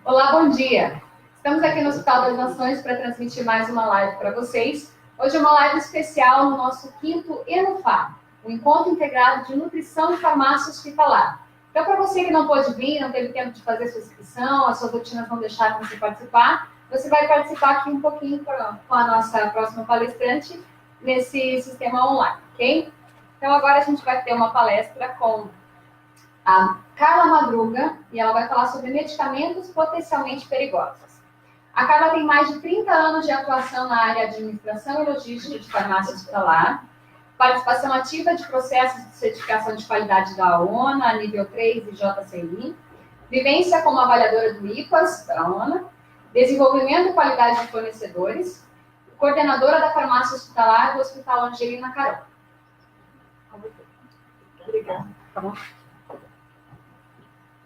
Olá, bom dia! Estamos aqui no Hospital das Nações para transmitir mais uma live para vocês. Hoje é uma live especial no nosso 5º ENUFA, o Encontro Integrado de Nutrição e Farmácia Hospitalar. Então, para você que não pôde vir, não teve tempo de fazer sua inscrição, as suas rotinas não deixaram você participar, você vai participar aqui um pouquinho com a nossa próxima palestrante nesse sistema online, ok? Então, agora a gente vai ter uma palestra com a Carla Madruga, e ela vai falar sobre medicamentos potencialmente perigosos. A Carla tem mais de 30 anos de atuação na área de administração e logística de farmácia hospitalar, participação ativa de processos de certificação de qualidade da ONA, nível 3 e JCI, vivência como avaliadora do IPAS, da ONA, desenvolvimento e qualidade de fornecedores, coordenadora da farmácia hospitalar do Hospital Angelina Carol. Obrigada. Tá bom.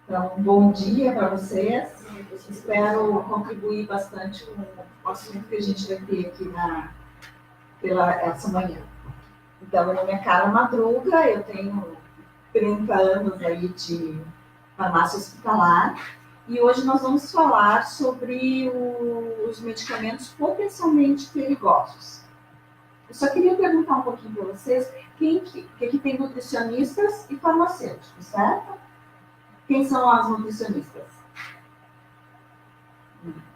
Então, bom dia para vocês. Espero contribuir bastante com o assunto que a gente vai ter aqui essa manhã. Então, meu nome é Carla Madruga, eu tenho 30 anos aí de farmácia hospitalar e hoje nós vamos falar sobre os medicamentos potencialmente perigosos. Eu só queria perguntar um pouquinho para vocês, que tem nutricionistas e farmacêuticos, certo? Quem são as nutricionistas?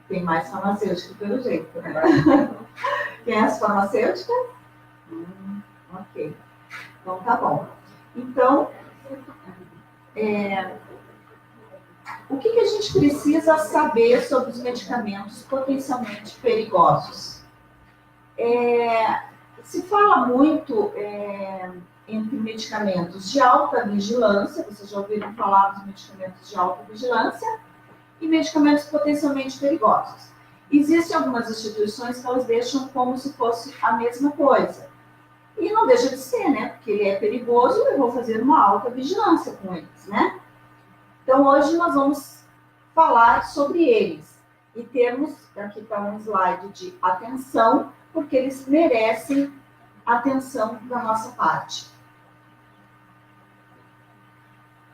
Tem mais farmacêutico pelo jeito, né? Quem é as farmacêuticas? Ok. Então, tá bom. Então, o que a gente precisa saber sobre os medicamentos potencialmente perigosos? Se fala muito entre medicamentos de alta vigilância, vocês já ouviram falar dos medicamentos de alta vigilância, e medicamentos potencialmente perigosos. Existem algumas instituições que elas deixam como se fosse a mesma coisa. E não deixa de ser, né? Porque ele é perigoso e eu vou fazer uma alta vigilância com eles, né? Então, hoje nós vamos falar sobre eles. E temos, aqui está um slide de atenção, porque eles merecem atenção da nossa parte.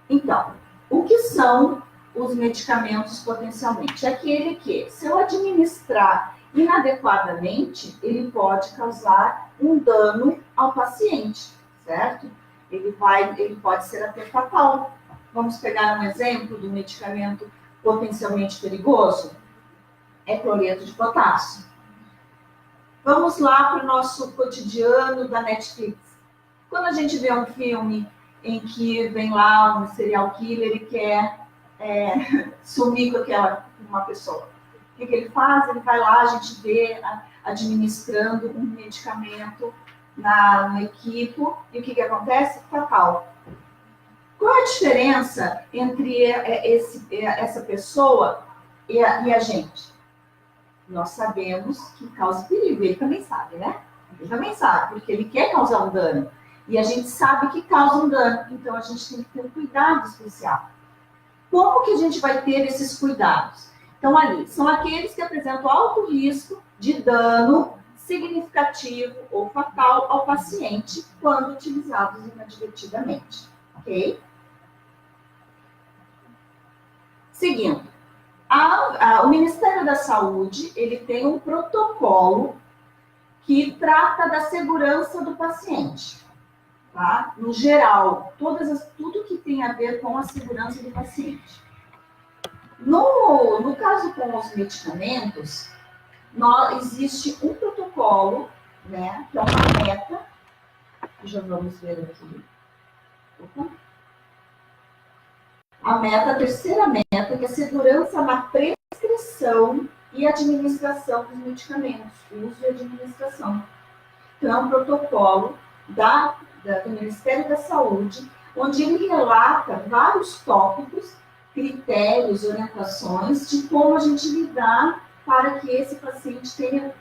Então, o que são os medicamentos potencialmente? Aquele que, se eu administrar inadequadamente, ele pode causar um dano ao paciente, certo? Ele pode ser até fatal. Vamos pegar um exemplo do medicamento potencialmente perigoso? É cloreto de potássio. Vamos lá para o nosso cotidiano da Netflix. Quando a gente vê um filme em que vem lá um serial killer e quer sumir com uma pessoa, o que ele faz? Ele vai lá, a gente vê administrando um medicamento no equipo, e o que acontece? Fatal. Qual é a diferença entre essa pessoa e a gente? Nós sabemos que causa perigo, ele também sabe, né? Ele também sabe, porque ele quer causar um dano. E a gente sabe que causa um dano, então a gente tem que ter um cuidado especial. Como que a gente vai ter esses cuidados? Então, ali, são aqueles que apresentam alto risco de dano significativo ou fatal ao paciente quando utilizados inadvertidamente, ok? Seguindo. O Ministério da Saúde, ele tem um protocolo que trata da segurança do paciente, tá? No geral, tudo que tem a ver com a segurança do paciente. No caso com os medicamentos, existe um protocolo, né, que é uma meta, já vamos ver aqui. A terceira meta, que é a segurança na prescrição e administração dos medicamentos, uso e administração. Então, é um protocolo do Ministério da Saúde, onde ele relata vários tópicos, critérios, orientações de como a gente lidar para que esse paciente tenha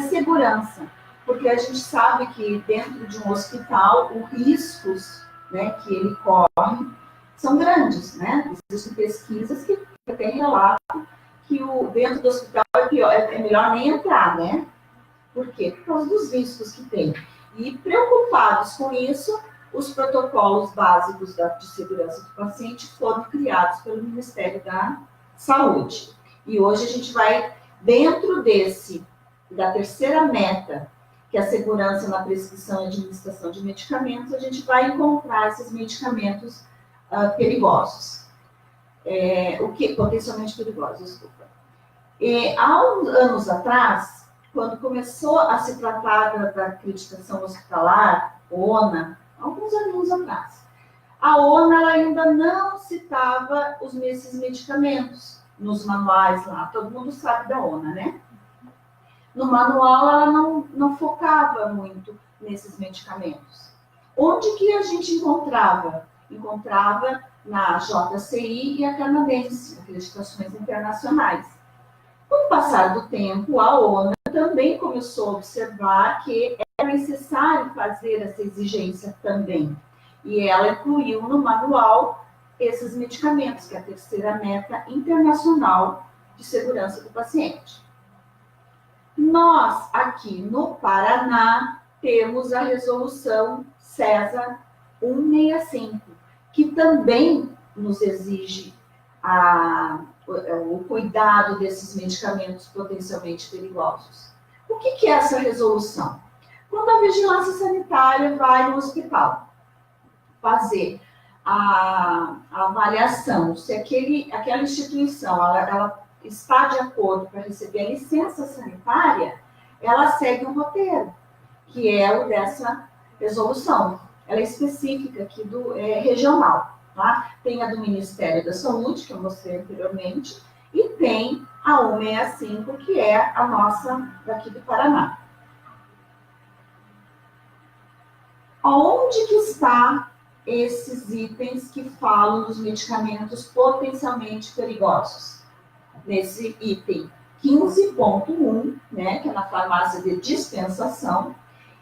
segurança. Porque a gente sabe que dentro de um hospital, os riscos, né, que ele corre são grandes, né? Existem pesquisas que até relatam que dentro do hospital é melhor nem entrar, né? Por quê? Por causa dos riscos que tem. E preocupados com isso, os protocolos básicos de segurança do paciente foram criados pelo Ministério da saúde. E hoje a gente vai, dentro da terceira meta, que é a segurança na prescrição e administração de medicamentos, a gente vai encontrar esses medicamentos perigosos. Potencialmente perigosos, desculpa. Há uns anos atrás, quando começou a se tratar da acreditação hospitalar, ONA, alguns anos atrás, a ONA ainda não citava esses medicamentos nos manuais lá. Todo mundo sabe da ONA, né? No manual, ela não focava muito nesses medicamentos. Onde que a gente encontrava? Encontrava na JCI e a canadense, acreditações internacionais. Com o passar do tempo, a ONU também começou a observar que era necessário fazer essa exigência também. E ela incluiu no manual esses medicamentos, que é a terceira meta internacional de segurança do paciente. Nós, aqui no Paraná, temos a resolução CESA 165, que também nos exige o cuidado desses medicamentos potencialmente perigosos. O que é essa resolução? Quando a vigilância sanitária vai no hospital fazer a avaliação se aquela instituição ela está de acordo para receber a licença sanitária, ela segue um roteiro, que é o dessa resolução. Ela é específica aqui regional. Tá? Tem a do Ministério da Saúde, que eu mostrei anteriormente, e tem a 165, que é a nossa daqui do Paraná. Onde que está esses itens que falam dos medicamentos potencialmente perigosos? Nesse item 15.1, né, que é na farmácia de dispensação,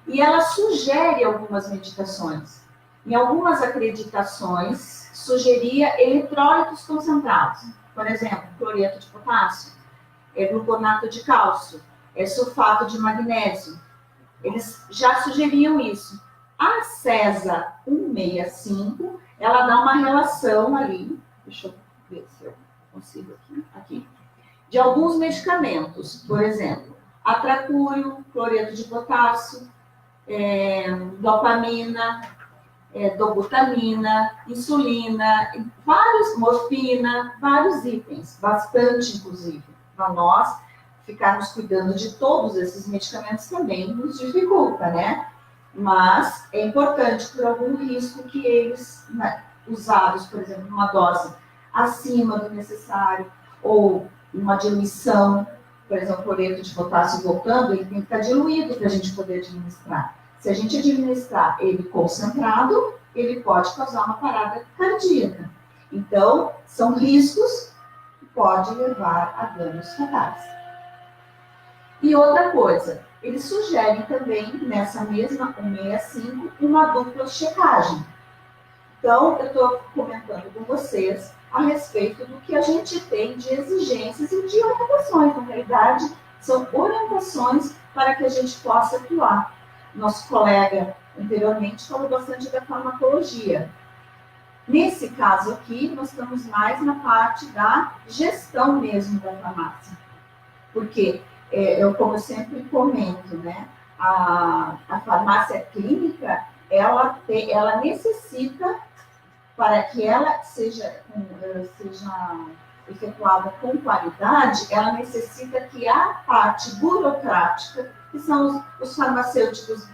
e ela sugere algumas medicações. Em algumas acreditações, sugeria eletrólitos concentrados. Por exemplo, cloreto de potássio, gluconato de cálcio, sulfato de magnésio. Eles já sugeriam isso. A CESA 165, ela dá uma relação ali, deixa eu ver se eu consigo aqui, de alguns medicamentos. Por exemplo, atracúrio, cloreto de potássio, dopamina, dobutamina, insulina, morfina, vários itens, bastante inclusive. Para nós, ficarmos cuidando de todos esses medicamentos também nos dificulta, né? Mas é importante por algum risco que eles, usados, por exemplo, numa dose acima do necessário, ou uma diluição, por exemplo, cloreto de potássio voltando, ele tem que estar diluído para a gente poder administrar. Se a gente administrar ele concentrado, ele pode causar uma parada cardíaca. Então, são riscos que podem levar a danos fatais. E outra coisa, eles sugerem também, nessa mesma 165, uma dupla checagem. Então, eu estou comentando com vocês a respeito do que a gente tem de exigências e de orientações. Na realidade, são orientações para que a gente possa atuar. Nosso colega anteriormente falou bastante da farmacologia. Nesse caso aqui, nós estamos mais na parte da gestão mesmo da farmácia. Porque, como eu sempre comento, né, a farmácia clínica, ela necessita, para que ela seja efetuada com qualidade, ela necessita que a parte burocrática, que são os farmacêuticos,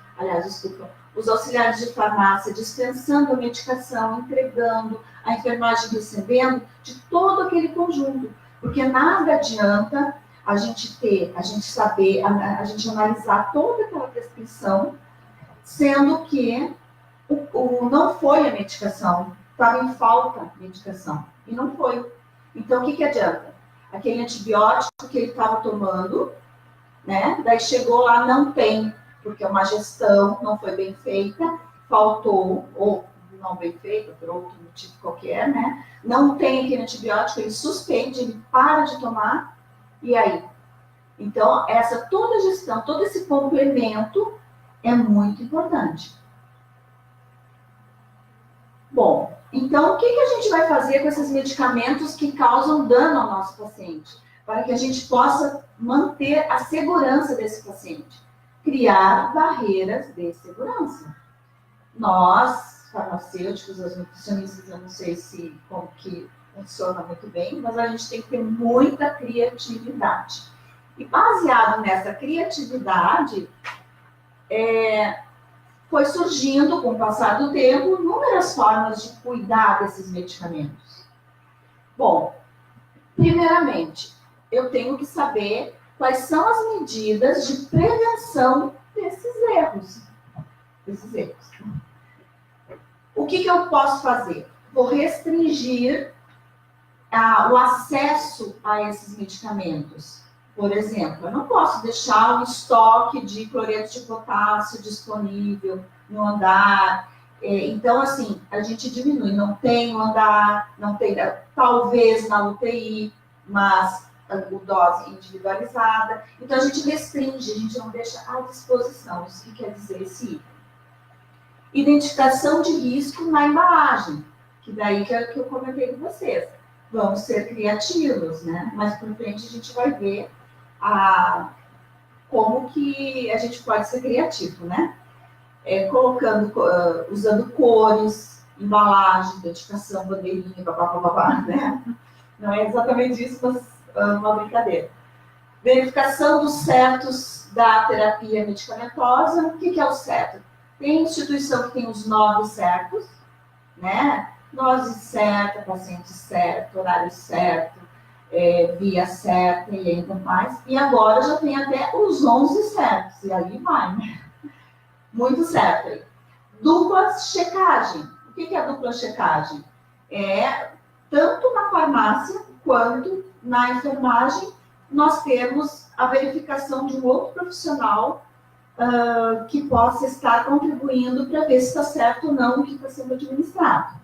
os auxiliares de farmácia, dispensando a medicação, entregando, a enfermagem recebendo, de todo aquele conjunto. Porque nada adianta a gente saber, a gente analisar toda aquela prescrição, sendo que não foi a medicação, estava em falta de medicação, e não foi. Então, o que adianta? Aquele antibiótico que ele estava tomando, né? Daí chegou lá, não tem, porque uma gestão não foi bem feita, faltou, ou não bem feita, por outro motivo qualquer, né? Não tem aquele antibiótico, ele suspende, ele para de tomar, e aí? Então, toda a gestão, todo esse complemento é muito importante. Bom, Então, o que a gente vai fazer com esses medicamentos que causam dano ao nosso paciente? Para que a gente possa manter a segurança desse paciente. Criar barreiras de segurança. Nós, farmacêuticos, os nutricionistas, eu não sei se como que funciona muito bem, mas a gente tem que ter muita criatividade. E baseado nessa criatividade, foi surgindo, com o passar do tempo, inúmeras formas de cuidar desses medicamentos. Bom, primeiramente, eu tenho que saber quais são as medidas de prevenção desses erros. O que eu posso fazer? Vou restringir o acesso a esses medicamentos. Por exemplo, eu não posso deixar um estoque de cloreto de potássio disponível no andar. Então, assim, a gente diminui. Não tem no andar, não tem, talvez na UTI, mas a dose individualizada. Então, a gente restringe, a gente não deixa à disposição. Isso que quer dizer esse item. Identificação de risco na embalagem, que daí que eu comentei com vocês. Vamos ser criativos, né? Mais por frente a gente vai ver como que a gente pode ser criativo, né? Usando cores, embalagem, identificação, bandeirinha, babá, né? Não é exatamente isso, mas uma brincadeira. Verificação dos certos da terapia medicamentosa. O que é o certo? Tem instituição que tem os 9 certos, né? Dose certa, paciente certo, horário certo, via certa e ainda mais. E agora já tem até os 11 certos, e aí vai, né? Muito certo aí. Dupla checagem. O que é a dupla checagem? Tanto na farmácia quanto na enfermagem, nós temos a verificação de um outro profissional que possa estar contribuindo para ver se está certo ou não o que está sendo administrado.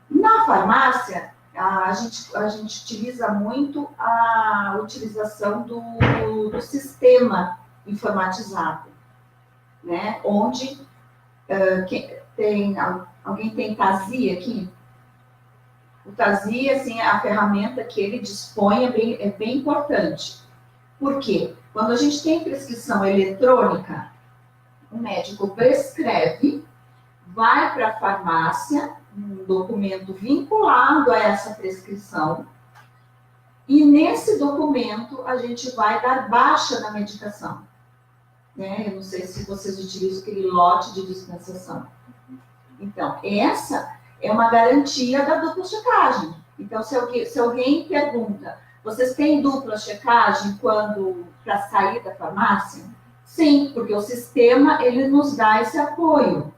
Na farmácia, a gente utiliza muito a utilização do sistema informatizado, né? Onde alguém tem TASI aqui? O TASI, assim, a ferramenta que ele dispõe é bem importante. Por quê? Quando a gente tem prescrição eletrônica, o médico prescreve, vai para a farmácia, um documento vinculado a essa prescrição, e nesse documento a gente vai dar baixa na medicação. Né? Eu não sei se vocês utilizam aquele lote de dispensação. Então, essa é uma garantia da dupla checagem. Então, se alguém pergunta, vocês têm dupla checagem para sair da farmácia? Sim, porque o sistema ele nos dá esse apoio,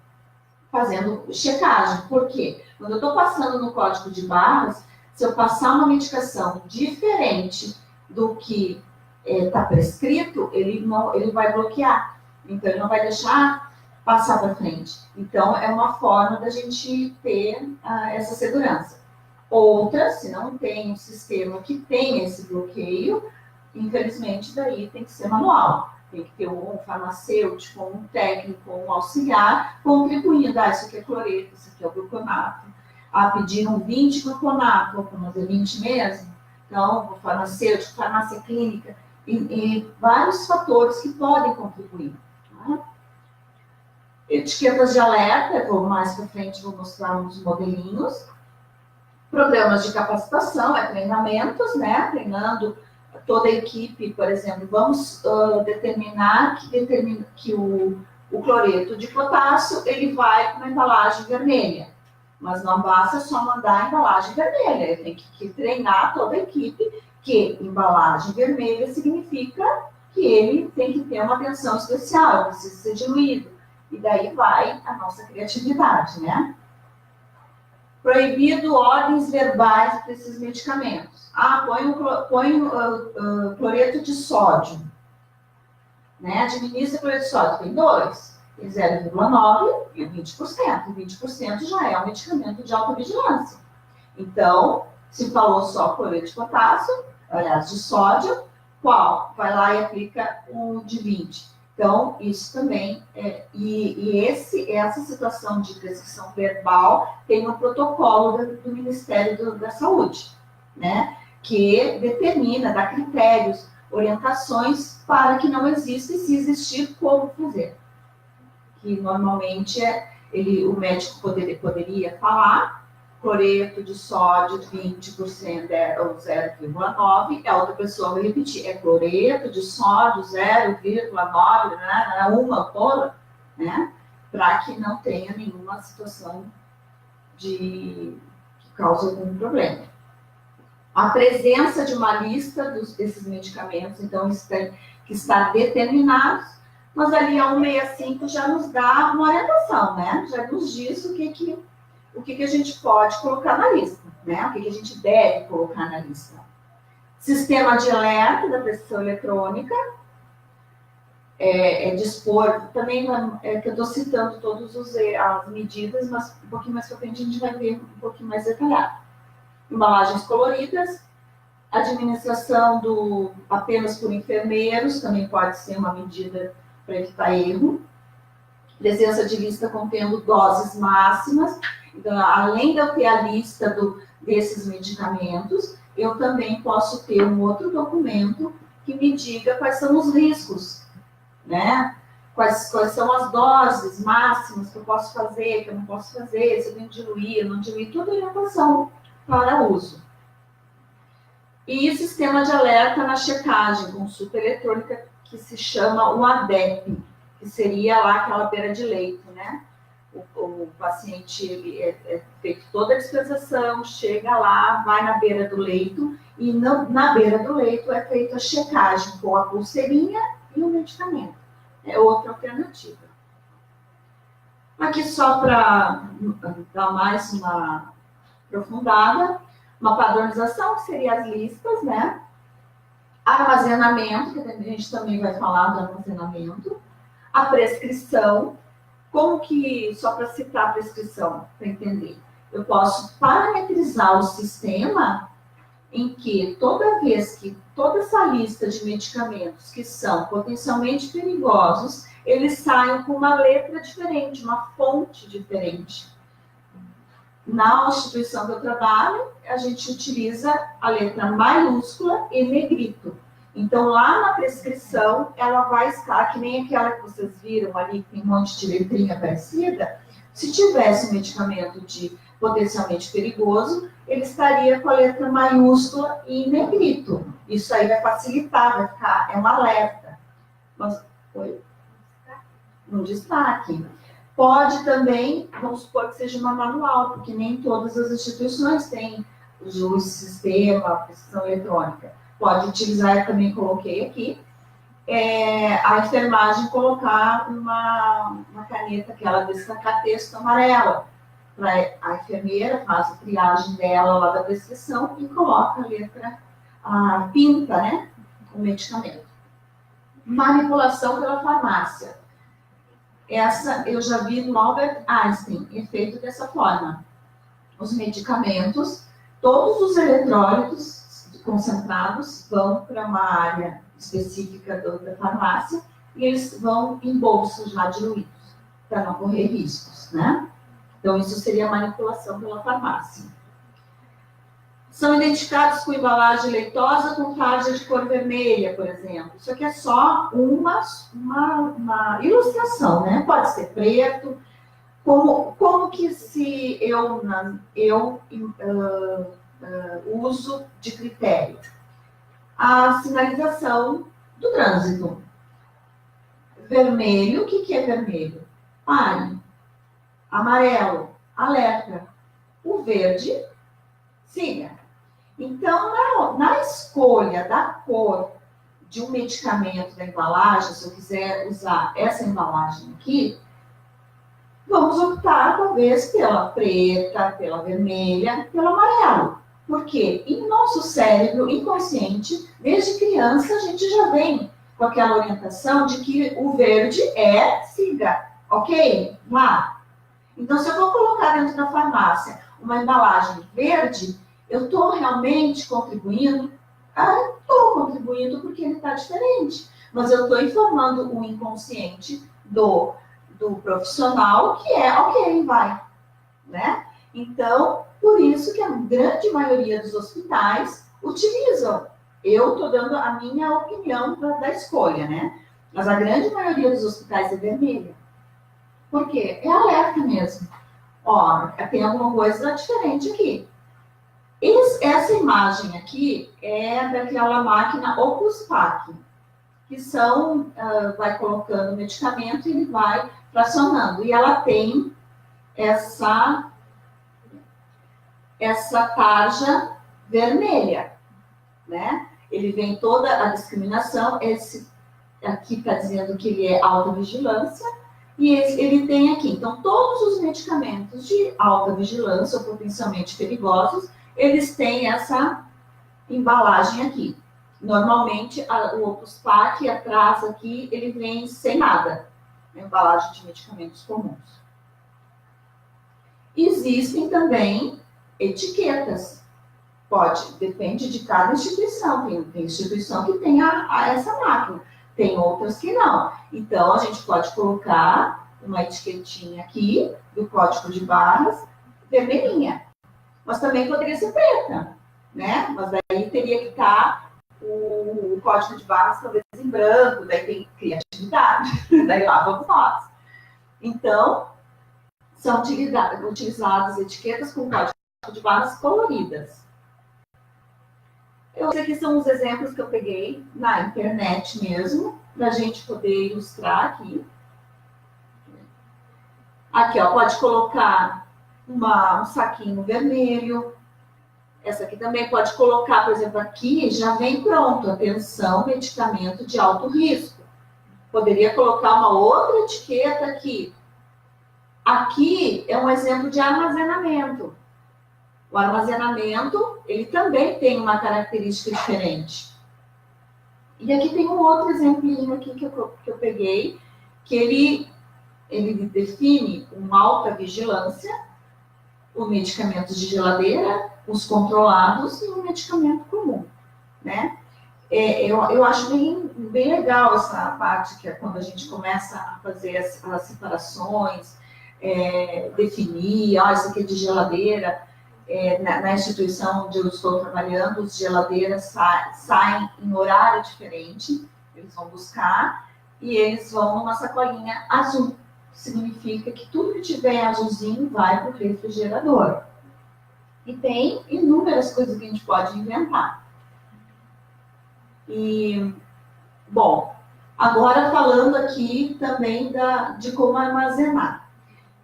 fazendo checagem. Por quê? Quando eu estou passando no código de barras, se eu passar uma medicação diferente do que está prescrito, ele vai bloquear. Então, ele não vai deixar passar para frente. Então, é uma forma da gente ter essa segurança. Outra, se não tem um sistema que tem esse bloqueio, infelizmente, daí tem que ser manual. Tem que ter um farmacêutico, um técnico, um auxiliar, contribuindo. Isso aqui é cloreto, isso aqui é o gluconato. Pediram 20 gluconato, vou fazer 20 mesmo. Então, o farmacêutico, farmácia clínica, e vários fatores que podem contribuir. Tá? Etiquetas de alerta, mais para frente vou mostrar uns modelinhos. Programas de capacitação, treinamentos, né? Treinando toda a equipe, por exemplo, vamos determinar que o cloreto de potássio ele vai para uma embalagem vermelha. Mas não basta só mandar a embalagem vermelha, tem que treinar toda a equipe que embalagem vermelha significa que ele tem que ter uma atenção especial, precisa ser diluído. E daí vai a nossa criatividade, né? Proibido ordens verbais para esses medicamentos. Põe cloreto de sódio. Né? Administra cloreto de sódio. Tem 2. Tem 0,9 e 20%. E 20% já é um medicamento de alta vigilância. Então, se falou só cloreto de potássio, aliás, de sódio, qual? Vai lá e aplica o de 20. Então, isso também, essa situação de prescrição verbal tem um protocolo do Ministério da Saúde, né? Que determina, dá critérios, orientações para que não exista, e se existir, como fazer. Que normalmente o médico poderia falar, cloreto de sódio 20% ou 0,9, a outra pessoa vai repetir, é cloreto de sódio 0,9, né, uma ampola, né, para que não tenha nenhuma situação que cause algum problema. A presença de uma lista desses medicamentos, então, que está determinados, mas ali a 165 já nos dá uma orientação, né? Já nos diz o que a gente pode colocar na lista, né? O que a gente deve colocar na lista. Sistema de alerta da prescrição eletrônica, dispor, também que eu estou citando todas as medidas, mas um pouquinho mais para frente a gente vai ver um pouquinho mais detalhado. Embalagens coloridas, administração apenas por enfermeiros, também pode ser uma medida para evitar erro. Presença de lista contendo doses máximas. Então, além de eu ter a lista desses medicamentos, eu também posso ter um outro documento que me diga quais são os riscos, né? Quais são as doses máximas que eu posso fazer, que eu não posso fazer, se eu tenho que diluir, não diluir, tudo é orientação para uso. E sistema de alerta na checagem, consulta eletrônica, que se chama o ADEP, que seria lá aquela beira de leito, né? O paciente, ele é feito toda a dispensação, chega lá, vai na beira do leito, e na beira do leito é feita a checagem com a pulseirinha e o medicamento. É outra alternativa. Aqui só para dar mais uma aprofundada, uma padronização, que seria as listas, né? Armazenamento, que a gente também vai falar do armazenamento. A prescrição, como que, só para citar a prescrição, para entender, eu posso parametrizar o sistema em que toda vez que toda essa lista de medicamentos que são potencialmente perigosos, eles saiam com uma letra diferente, uma fonte diferente. Na instituição que eu trabalho, a gente utiliza a letra maiúscula e negrito. Então, lá na prescrição, ela vai estar, que nem aquela que vocês viram ali, que tem um monte de letrinha parecida. Se tivesse um medicamento potencialmente perigoso, ele estaria com a letra maiúscula e negrito. Isso aí vai facilitar, vai ficar, é um alerta. Mas, um destaque. Pode também, vamos supor que seja uma manual, porque nem todas as instituições têm o sistema, a prescrição eletrônica. Pode utilizar, eu também coloquei aqui, a enfermagem colocar uma caneta, aquela destaca-texto amarela. A enfermeira faz a triagem dela lá da prescrição e coloca a letra, pinta, né, o medicamento. Manipulação pela farmácia. Essa eu já vi no Albert Einstein, é feito dessa forma. Os medicamentos, todos os eletrólitos concentrados vão para uma área específica da farmácia e eles vão em bolsas já diluídos, para não correr riscos, né? Então, isso seria manipulação pela farmácia. São identificados com embalagem leitosa com tarja de cor vermelha, por exemplo. Isso aqui é só uma ilustração, né? Pode ser preto. Como que se eu uso de critério? A sinalização do trânsito. Vermelho, o que é vermelho? Pare. Amarelo, alerta. O verde, siga. Então, na escolha da cor de um medicamento da embalagem, se eu quiser usar essa embalagem aqui, vamos optar, talvez, pela preta, pela vermelha, pelo amarelo. Porque em nosso cérebro inconsciente, desde criança, a gente já vem com aquela orientação de que o verde é siga, ok? Lá. Então, se eu vou colocar dentro da farmácia uma embalagem verde, eu estou realmente contribuindo? Estou contribuindo porque ele está diferente. mas eu estou informando o inconsciente do profissional que é ok, vai, né? Então, por isso que a grande maioria dos hospitais utilizam. Eu estou dando a minha opinião da escolha, né? Mas a grande maioria dos hospitais é vermelha. Por quê? É alerta mesmo. Ó, tem alguma coisa diferente aqui. Essa imagem aqui é daquela máquina Opus Pac, que vai colocando o medicamento e ele vai fracionando. E ela tem essa tarja vermelha, né? Ele vem toda a discriminação, esse aqui está dizendo que ele é alta vigilância, e ele tem aqui, então, todos os medicamentos de alta vigilância ou potencialmente perigosos, eles têm essa embalagem aqui. Normalmente, o Opus Pac, atrás aqui, ele vem sem nada, embalagem de medicamentos comuns. Existem também etiquetas. Depende de cada instituição. Tem instituição que tem essa máquina, tem outras que não. Então, a gente pode colocar uma etiquetinha aqui do código de barras vermelhinha. Mas também poderia ser preta, né? Mas daí teria que estar o código de barras talvez em branco, daí tem criatividade, daí lá vamos nós. Então, são utilizadas etiquetas com código de barras coloridas. Esses aqui são os exemplos que eu peguei na internet mesmo, para a gente poder ilustrar aqui. Aqui, ó, pode colocar um saquinho vermelho. Essa aqui também pode colocar, por exemplo, aqui já vem pronto, atenção, medicamento de alto risco. Poderia colocar uma outra etiqueta aqui. Aqui é um exemplo de armazenamento. O armazenamento, ele também tem uma característica diferente. E aqui tem um outro exemplinho aqui que eu peguei, que ele define uma alta vigilância, o medicamento de geladeira, os controlados e o medicamento comum, né? Eu acho bem legal essa parte, que é quando a gente começa a fazer as separações, definir, isso aqui é de geladeira. Na instituição onde eu estou trabalhando, os geladeiras saem em horário diferente, eles vão buscar e eles vão numa sacolinha azul. Significa que tudo que tiver azulzinho vai para o refrigerador. E tem inúmeras coisas que a gente pode inventar. E, bom, agora falando aqui também de como armazenar.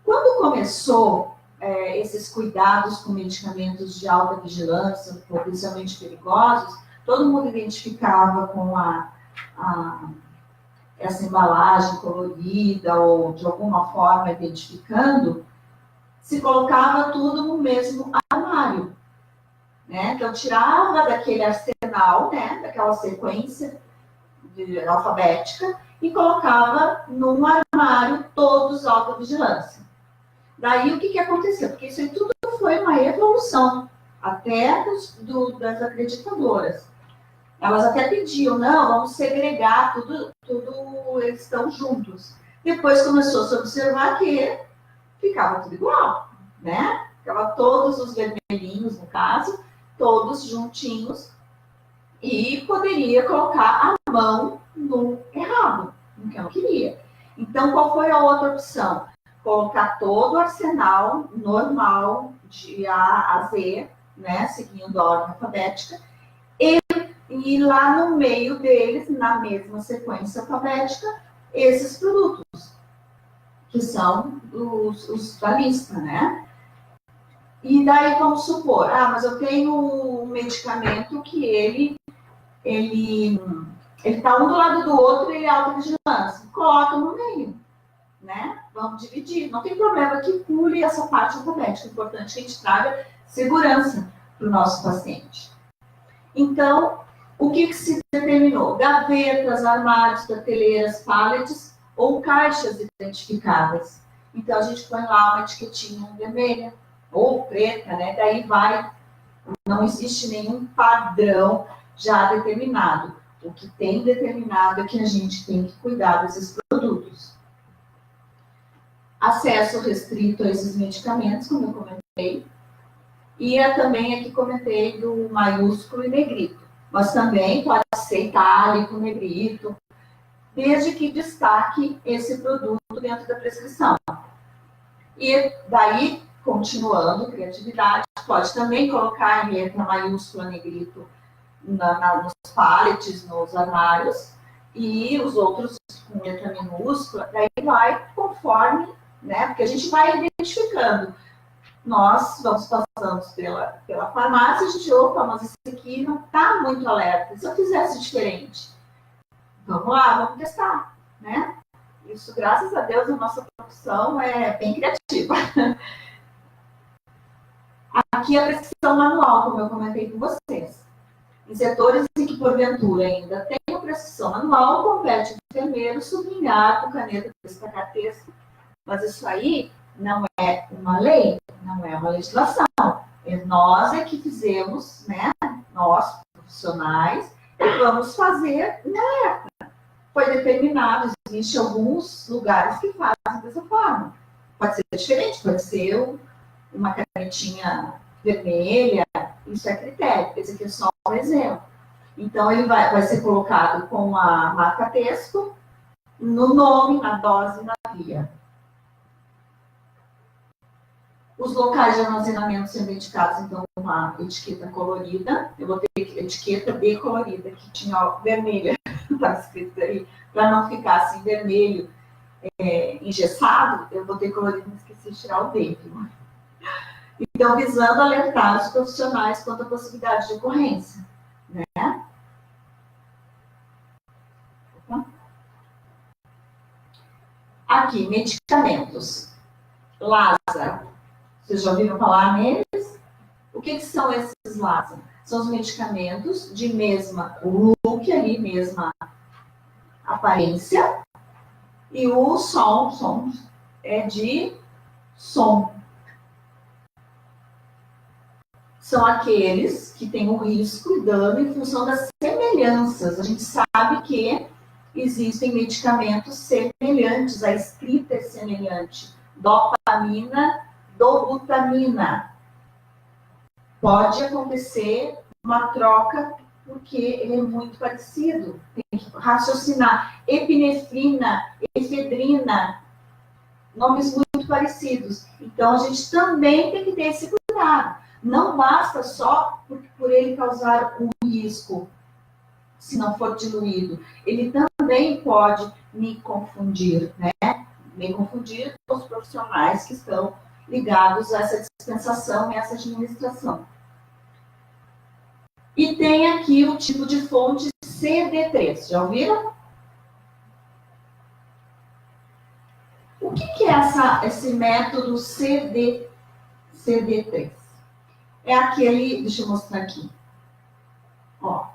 Quando começou esses cuidados com medicamentos de alta vigilância, potencialmente perigosos, todo mundo identificava com essa embalagem colorida ou de alguma forma identificando, se colocava tudo no mesmo armário, né? Então, tirava daquele arsenal, né, daquela sequência alfabética e colocava num armário todos alta vigilância. Daí, o que aconteceu? Porque isso aí tudo foi uma evolução, até das acreditadoras. Elas até pediam, não, vamos segregar, tudo eles estão juntos. Depois começou a se observar que ficava tudo igual, né? Ficava todos os vermelhinhos, no caso, todos juntinhos, e poderia colocar a mão no errado, no que eu não queria. Então, qual foi a outra opção? Colocar todo o arsenal normal de A a Z, né, seguindo a ordem alfabética, e lá no meio deles, na mesma sequência alfabética, esses produtos, que são os da lista, né? E daí vamos supor, mas eu tenho um medicamento que ele está um do lado do outro e ele é alta vigilância. Coloca no meio, né? Vamos dividir. Não tem problema que pule essa parte alfabética. É importante que a gente traga segurança para o nosso paciente. Então, o que se determinou? Gavetas, armários, prateleiras, pallets ou caixas identificadas. Então, a gente põe lá uma etiquetinha vermelha ou preta, né? Daí não existe nenhum padrão já determinado. O que tem determinado é que a gente tem que cuidar desses produtos. Acesso restrito a esses medicamentos, como eu comentei. E também aqui comentei do maiúsculo e negrito. Mas também pode ser itálico, negrito, desde que destaque esse produto dentro da prescrição. E daí, continuando, criatividade, pode também colocar em letra maiúscula, negrito, nos pallets, nos armários, e os outros com letra minúscula, daí vai conforme, né? Porque a gente vai identificando. Nós vamos passando pela farmácia, a gente, opa, mas esse aqui não está muito alerta. Se eu fizesse diferente? Vamos lá, vamos testar, né? Isso, graças a Deus, a nossa profissão é bem criativa. Aqui a prescrição manual, como eu comentei com vocês. Em setores em que, porventura, ainda tem a prescrição manual, compete o enfermeiro sublinhar com caneta, destacar texto. Mas isso aí não é uma lei, não é uma legislação. Nós é que fizemos, né? Nós, profissionais, vamos fazer na alerta. Foi determinado, existem alguns lugares que fazem dessa forma. Pode ser diferente, pode ser uma canetinha vermelha, isso é critério, esse aqui é só um exemplo. Então, ele vai ser colocado com a marca texto, no nome, na dose e na via. Os locais de armazenamento sendo indicados, então, com uma etiqueta colorida. Eu botei etiqueta decolorida, que tinha vermelha, estava escrito aí, para não ficar assim vermelho, engessado, eu botei colorido, mas esqueci de tirar o D. Então, visando alertar os profissionais quanto à possibilidade de ocorrência, né? Aqui, medicamentos. Lázaro. Vocês já ouviram falar neles? O que são esses Lázaro? São os medicamentos de mesma look ali, mesma aparência, e o som é de som. São aqueles que têm o risco e dano em função das semelhanças. A gente sabe que existem medicamentos semelhantes, a escrita é semelhante. Dopamina, dobutamina. Pode acontecer uma troca porque ele é muito parecido. Tem que raciocinar. Epinefrina, efedrina, nomes muito parecidos. Então, a gente também tem que ter esse cuidado. Não basta só por ele causar um risco, se não for diluído. Ele também pode me confundir, né? Me confundir com os profissionais que estão ligados a essa dispensação e essa administração. E tem aqui o tipo de fonte CD3. Já ouviram? O que é esse método CD3? É aquele, deixa eu mostrar aqui. Ó.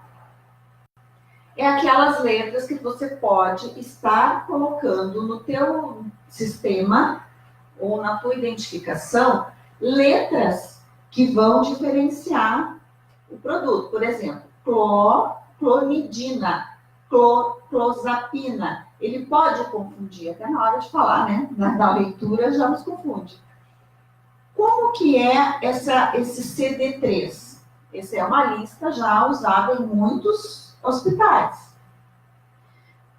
É aquelas letras que você pode estar colocando no teu sistema ou na tua identificação, letras que vão diferenciar o produto. Por exemplo, clonidina, clozapina. Ele pode confundir, até na hora de falar, né? Na leitura já nos confunde. Como que é esse CD3? Essa é uma lista já usada em muitos hospitais.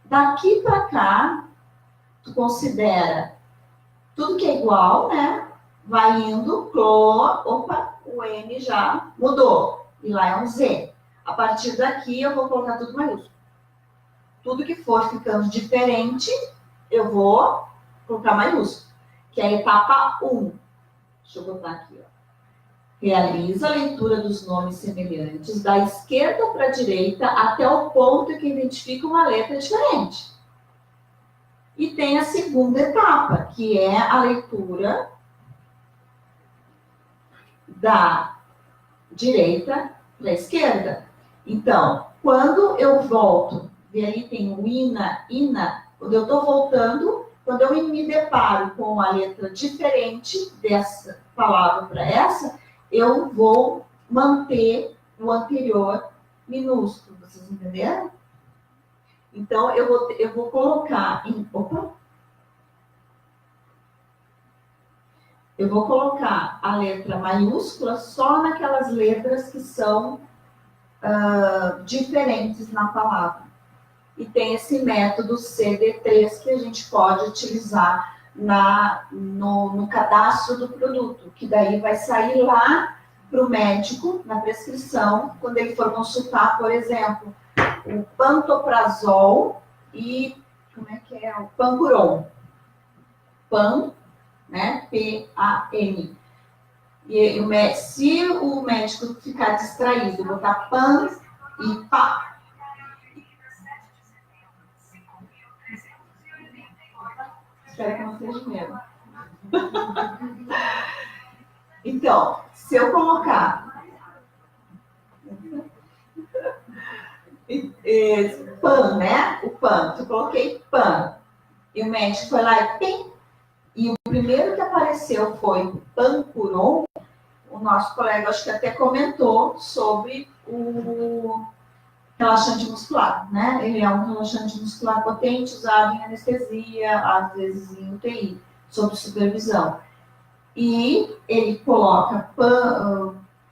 Daqui para cá, tu considera tudo que é igual, né? Vai indo, opa, o N já mudou. E lá é um Z. A partir daqui, eu vou colocar tudo maiúsculo. Tudo que for ficando diferente, eu vou colocar maiúsculo. Que é a etapa 1. Deixa eu botar aqui, ó. Realiza a leitura dos nomes semelhantes da esquerda para a direita até o ponto que identifica uma letra diferente. E tem a segunda etapa, que é a leitura da direita para a esquerda. Então, quando eu volto, e aí tem o ina, quando eu estou voltando, quando eu me deparo com a letra diferente dessa palavra para essa, eu vou manter o anterior minúsculo. Vocês entenderam? Então, eu vou colocar em... Opa! Eu vou colocar a letra maiúscula só naquelas letras que são diferentes na palavra. E tem esse método CD3 que a gente pode utilizar no cadastro do produto, que daí vai sair lá para o médico, na prescrição, quando ele for consultar, por exemplo, o pantoprazol e, como é que é? O Pancuron. Pan, né? P-A-N. E se o médico ficar distraído, botar pan e pá. Espero que não seja mesmo. Então, se eu colocar pan, né? O pan, eu coloquei pan. E o médico foi lá e pim. E o primeiro que apareceu foi Pancuron. O nosso colega, acho que até comentou sobre o relaxante muscular, né? Ele é um relaxante muscular potente, usado em anestesia, às vezes em UTI, sob supervisão. E ele coloca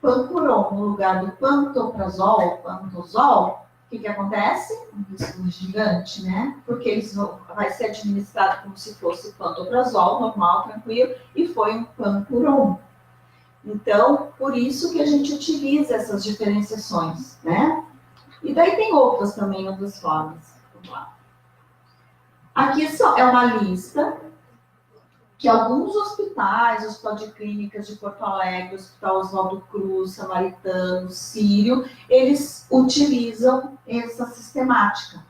Pancuron no lugar do pantoprazol, pantozol. O que acontece? Um risco gigante, né? Porque vai ser administrado como se fosse pantoprazol, normal, tranquilo, e foi um Pancuron. Então, por isso que a gente utiliza essas diferenciações, né? E daí tem outras também, outras formas. Vamos lá. Aqui é uma lista que alguns hospitais, hospital de clínicas de Porto Alegre, Hospital Oswaldo Cruz, Samaritano, Sírio, eles utilizam essa sistemática.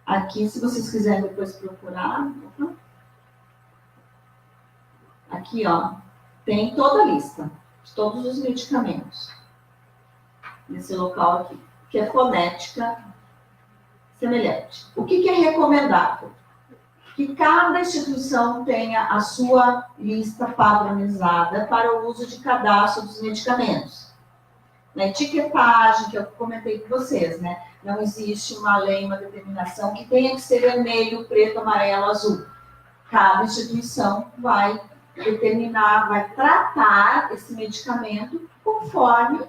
Aqui, se vocês quiserem depois procurar, aqui, ó, tem toda a lista de todos os medicamentos nesse local aqui, que é fonética semelhante. O que é recomendável? Que cada instituição tenha a sua lista padronizada para o uso de cadastro dos medicamentos. Na etiquetagem, que eu comentei com vocês, né? Não existe uma lei, uma determinação que tenha que ser vermelho, preto, amarelo, azul. Cada instituição vai determinar, vai tratar esse medicamento conforme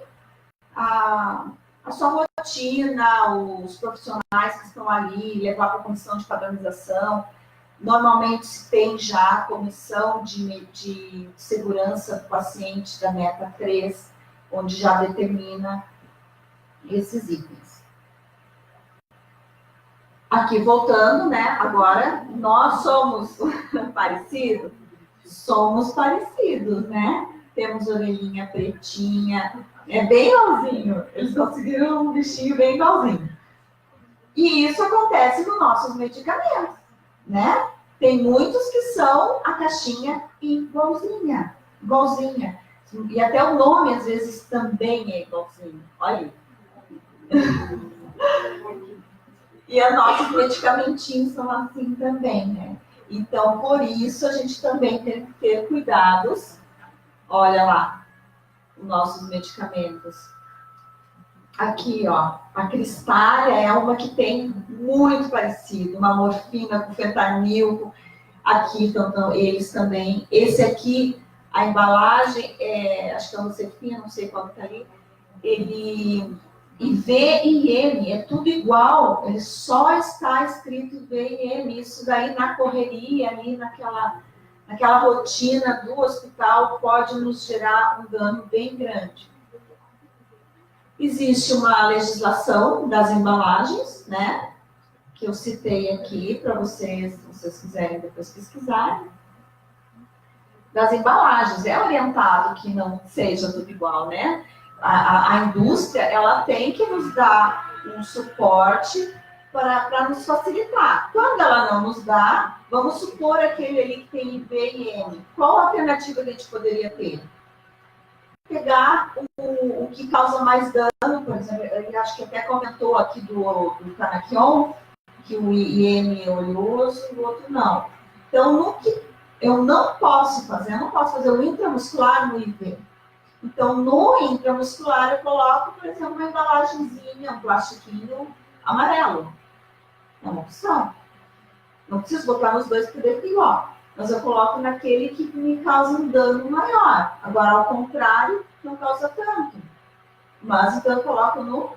a sua rotina, os profissionais que estão ali, levar para a comissão de padronização. Normalmente se tem já a comissão de segurança do paciente da meta 3, onde já determina esses itens. Aqui voltando, né? Agora, nós somos parecidos? Somos parecidos, né? Temos orelhinha pretinha, é bem igualzinho. Eles conseguiram um bichinho bem igualzinho. E isso acontece nos nossos medicamentos, né? Tem muitos que são a caixinha igualzinha. E até o nome, às vezes, também é igualzinho. Olha aí. E os nossos medicamentinhos são assim também, né? Então, por isso, a gente também tem que ter cuidados. Olha lá, os nossos medicamentos. Aqui, ó, a Cristália é uma que tem muito parecido, uma morfina com fentanil. Aqui estão eles também. Esse aqui, a embalagem, acho que é um Lucefina, não sei qual que tá ali. Ele, e V e M, é tudo igual. Ele só está escrito V e M. Isso daí na correria, ali naquela rotina do hospital, pode nos gerar um dano bem grande. Existe uma legislação das embalagens, né? Que eu citei aqui para vocês, se vocês quiserem depois pesquisar. Das embalagens, é orientado que não seja tudo igual, né? A indústria, ela tem que nos dar um suporte para nos facilitar. Quando ela não nos dá, vamos supor aquele ali que tem V e M. Qual alternativa a gente poderia ter? Pegar o que causa mais dano, por exemplo, ele acho que até comentou aqui do Canaquion, que o IM é oleoso e o outro não. Então, no que eu não posso fazer o intramuscular no IV. Então, no intramuscular, eu coloco, por exemplo, uma embalagenzinha, um plastiquinho amarelo. É uma opção. Não preciso botar nos dois porque deu pior. Mas eu coloco naquele que me causa um dano maior. Agora, ao contrário, não causa tanto. Mas então eu coloco no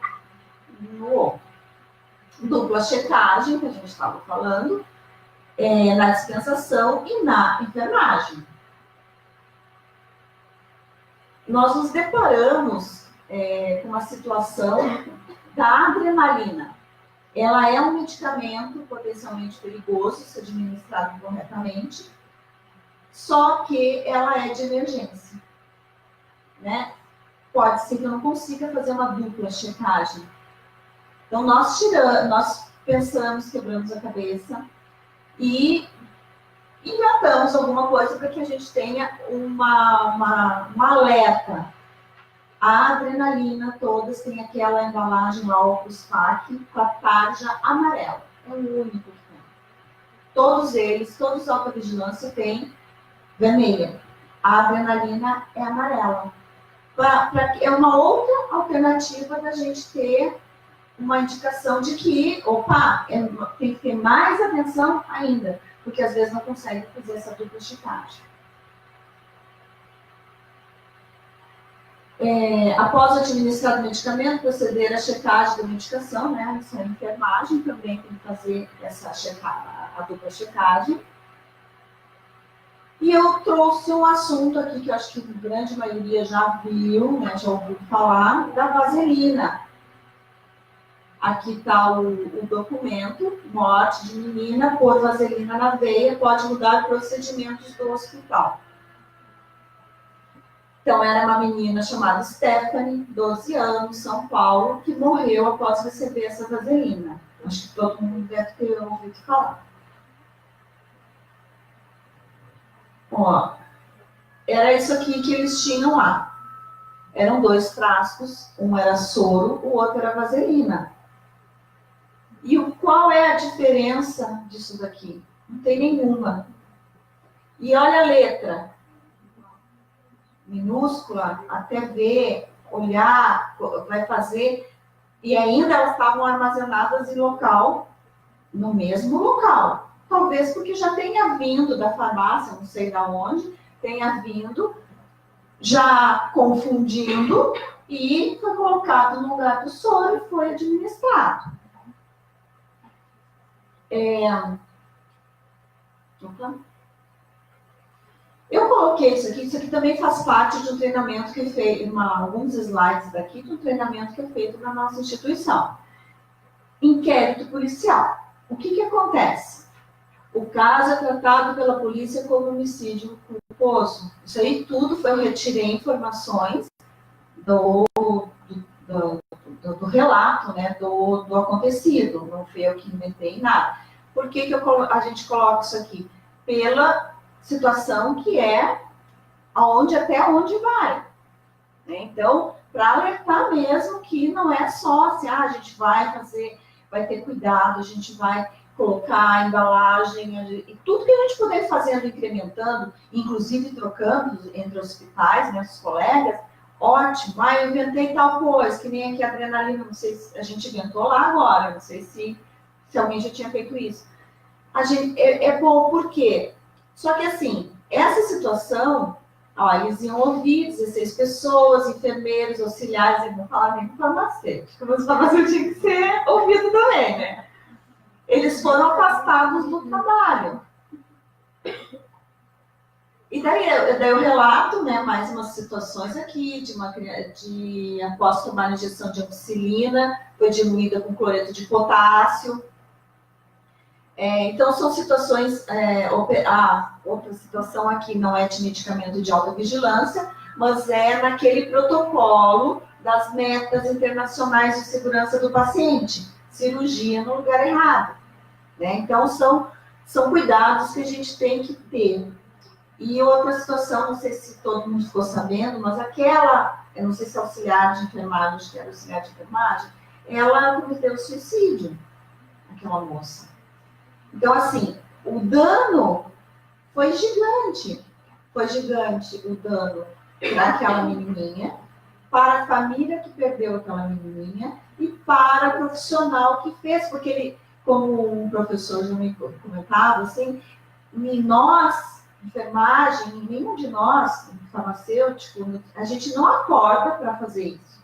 outro. Dupla checagem, que a gente estava falando, na dispensação e na enfermagem. Nós nos deparamos com uma situação da adrenalina. Ela é um medicamento potencialmente perigoso se administrado corretamente, só que ela é de emergência, né? Pode ser que eu não consiga fazer uma dupla checagem. Então, nós pensamos, quebramos a cabeça e inventamos alguma coisa para que a gente tenha uma alerta. A adrenalina, todas têm aquela embalagem lá, Opus FAC, com a tarja amarela. É o único que tem. Todos eles, todos os alta-vigilância têm vermelha. A adrenalina é amarela. É uma outra alternativa da gente ter uma indicação de que, tem que ter mais atenção ainda, porque às vezes não consegue fazer essa dupla checagem. Após administrar o medicamento, proceder à checagem da medicação, né? Isso é a enfermagem, também tem que fazer a dupla checagem. E eu trouxe um assunto aqui que eu acho que a grande maioria já viu, né? Já ouviu falar, da vaselina. Aqui está o documento: morte de menina por vaselina na veia pode mudar procedimentos do hospital. Então, era uma menina chamada Stephanie, 12 anos, São Paulo, que morreu após receber essa vaselina. Acho que todo mundo deve ter ouvido falar. Ó, era isso aqui que eles tinham lá. Eram 2 frascos, um era soro, o outro era vaselina. E qual é a diferença disso daqui? Não tem nenhuma. E olha a letra. Minúscula, até ver, olhar, vai fazer, e ainda elas estavam armazenadas no mesmo local. Talvez porque já tenha vindo da farmácia, não sei de onde, tenha vindo, já confundindo, e foi colocado no lugar do soro e foi administrado. Eu coloquei isso aqui também faz parte de um treinamento que é feito, alguns slides daqui, de um treinamento que é feito na nossa instituição. Inquérito policial. O que acontece? O caso é tratado pela polícia como homicídio culposo. Isso aí tudo eu retirei informações do relato, né, do acontecido. Não fui eu que inventei nada. Por que a gente coloca isso aqui? Pela situação que é até onde vai. Né? Então, para alertar mesmo que não é só assim, a gente vai ter cuidado, a gente vai colocar a embalagem, e tudo que a gente puder fazendo, incrementando, inclusive trocando entre hospitais, né, os colegas, ótimo. Eu inventei tal coisa, que nem aqui a adrenalina, não sei se a gente inventou lá agora, não sei se alguém já tinha feito isso. É bom, por quê? Só que assim, essa situação, eles iam ouvir 16 pessoas, enfermeiros, auxiliares, eles não falavam nem com farmacêutico, mas o farmacêutico tinha que ser ouvido também, né? Eles foram afastados do trabalho. E daí eu relato, né, mais umas situações aqui, após tomar injeção de ampicilina, foi diluída com cloreto de potássio. Então, são situações... outra situação aqui não é de medicamento de alta vigilância, mas é naquele protocolo das metas internacionais de segurança do paciente. Cirurgia no lugar errado. Né? Então, são cuidados que a gente tem que ter. E outra situação, não sei se todo mundo ficou sabendo, mas eu não sei se é auxiliar de enfermagem, acho que era auxiliar de enfermagem, ela cometeu suicídio, aquela moça. Então, assim, o dano foi gigante. Foi gigante o dano para aquela menininha, para a família que perdeu aquela menininha e para o profissional que fez, porque como um professor já me comentava, assim, nós, enfermagem, nenhum de nós, farmacêutico, a gente não acorda para fazer isso.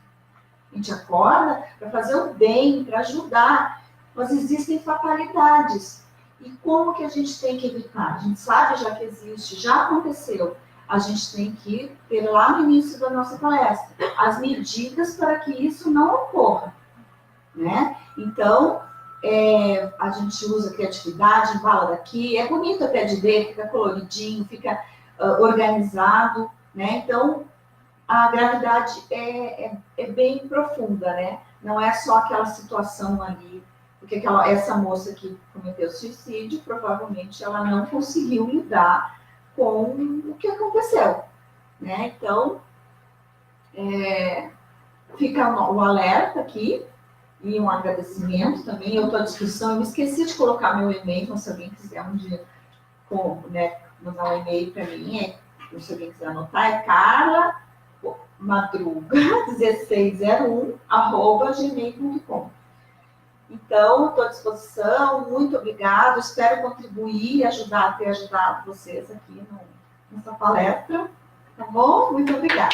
A gente acorda para fazer o bem, para ajudar, mas existem fatalidades. E como que a gente tem que evitar? A gente sabe já que existe, já aconteceu. A gente tem que ter lá no início da nossa palestra as medidas para que isso não ocorra, né? Então, a gente usa criatividade, embala daqui, é bonito até de ver, fica coloridinho, fica organizado, né? Então, a gravidade é bem profunda, né? Não é só aquela situação ali, porque essa moça que cometeu suicídio, provavelmente ela não conseguiu lidar com o que aconteceu, né? Então, fica o alerta aqui e um agradecimento também. Eu estou à disposição, eu me esqueci de colocar meu e-mail, então se alguém quiser um dia mandar um e-mail para mim, se alguém quiser anotar, é carlamadruga1601@gmail.com. Então, estou à disposição, muito obrigado, espero contribuir e ter ajudado vocês aqui nessa palestra, tá bom? Muito obrigada.